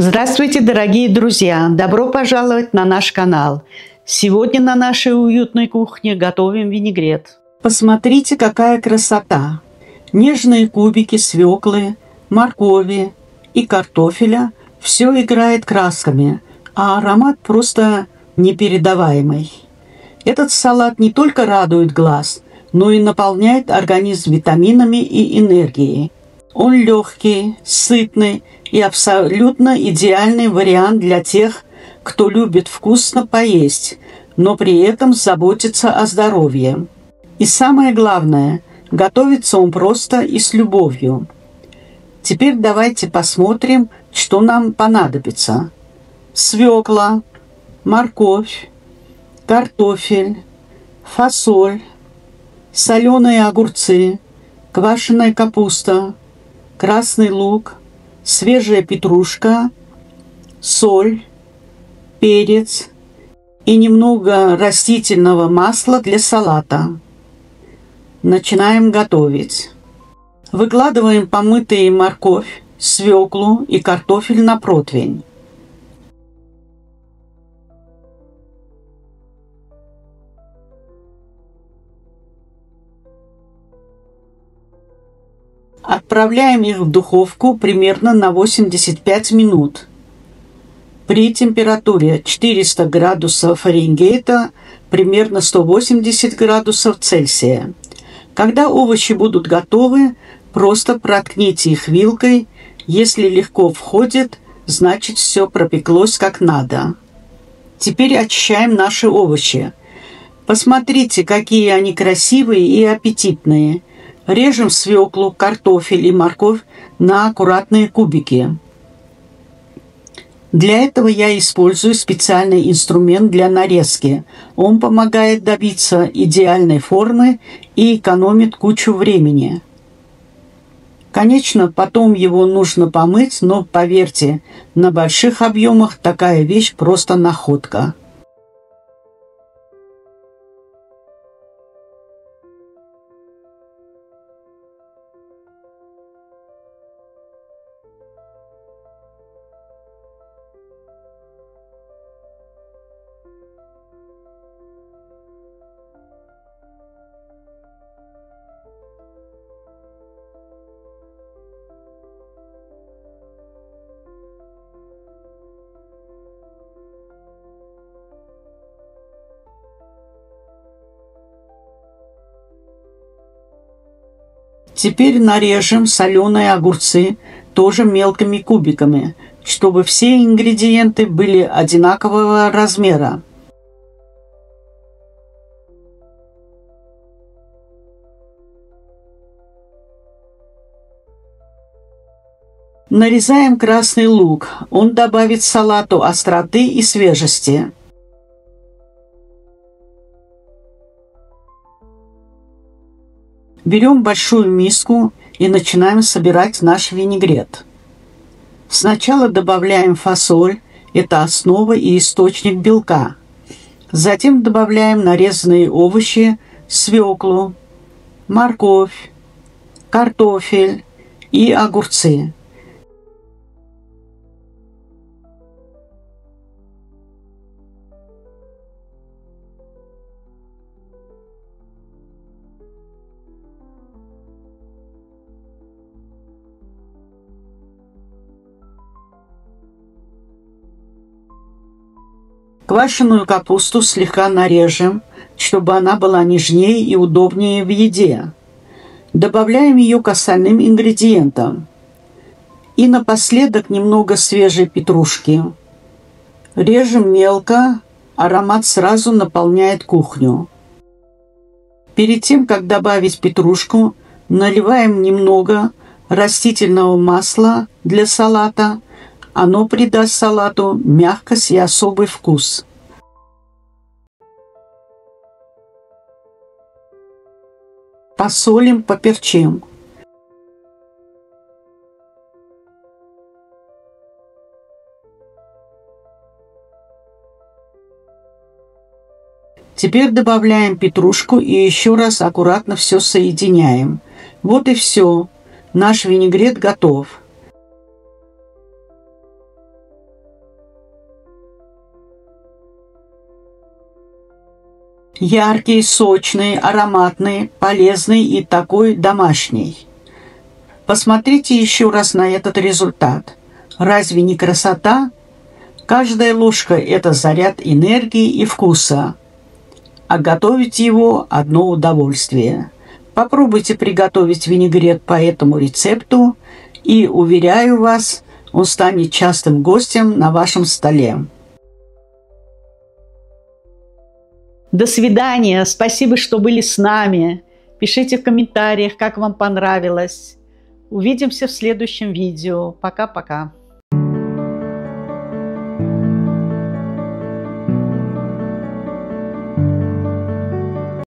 Здравствуйте, дорогие друзья! Добро пожаловать на наш канал! Сегодня на нашей уютной кухне готовим винегрет. Посмотрите, какая красота! Нежные кубики свеклы, моркови и картофеля – все играет красками, а аромат просто непередаваемый. Этот салат не только радует глаз, но и наполняет организм витаминами и энергией. Он легкий, сытный и абсолютно идеальный вариант для тех, кто любит вкусно поесть, но при этом заботится о здоровье. И самое главное, готовится он просто и с любовью. Теперь давайте посмотрим, что нам понадобится. Свекла, морковь, картофель, фасоль, соленые огурцы, квашеная капуста, красный лук, свежая петрушка, соль, перец и немного растительного масла для салата. Начинаем готовить. Выкладываем помытые морковь, свеклу и картофель на противень. Отправляем их в духовку примерно на 85 минут. При температуре 400 градусов Фаренгейта, примерно 180 градусов Цельсия. Когда овощи будут готовы, просто проткните их вилкой. Если легко входит, значит все пропеклось как надо. Теперь очищаем наши овощи. Посмотрите, какие они красивые и аппетитные. Режем свеклу, картофель и морковь на аккуратные кубики. Для этого я использую специальный инструмент для нарезки. Он помогает добиться идеальной формы и экономит кучу времени. Конечно, потом его нужно помыть, но поверьте, на больших объемах такая вещь просто находка. Теперь нарежем соленые огурцы тоже мелкими кубиками, чтобы все ингредиенты были одинакового размера. Нарезаем красный лук, он добавит салату остроты и свежести. Берем большую миску и начинаем собирать наш винегрет. Сначала добавляем фасоль, это основа и источник белка. Затем добавляем нарезанные овощи, свеклу, морковь, картофель и огурцы. Квашеную капусту слегка нарежем, чтобы она была нежнее и удобнее в еде. Добавляем ее к остальным ингредиентам. И напоследок немного свежей петрушки. Режем мелко, аромат сразу наполняет кухню. Перед тем, как добавить петрушку, наливаем немного растительного масла для салата. Оно придаст салату мягкость и особый вкус. Посолим, поперчим. Теперь добавляем петрушку и еще раз аккуратно все соединяем. Вот и все. Наш винегрет готов. Яркий, сочный, ароматный, полезный и такой домашний. Посмотрите еще раз на этот результат. Разве не красота? Каждая ложка – это заряд энергии и вкуса. А готовить его – одно удовольствие. Попробуйте приготовить винегрет по этому рецепту, и, уверяю вас, он станет частым гостем на вашем столе. До свидания. Спасибо, что были с нами. Пишите в комментариях, как вам понравилось. Увидимся в следующем видео. Пока-пока.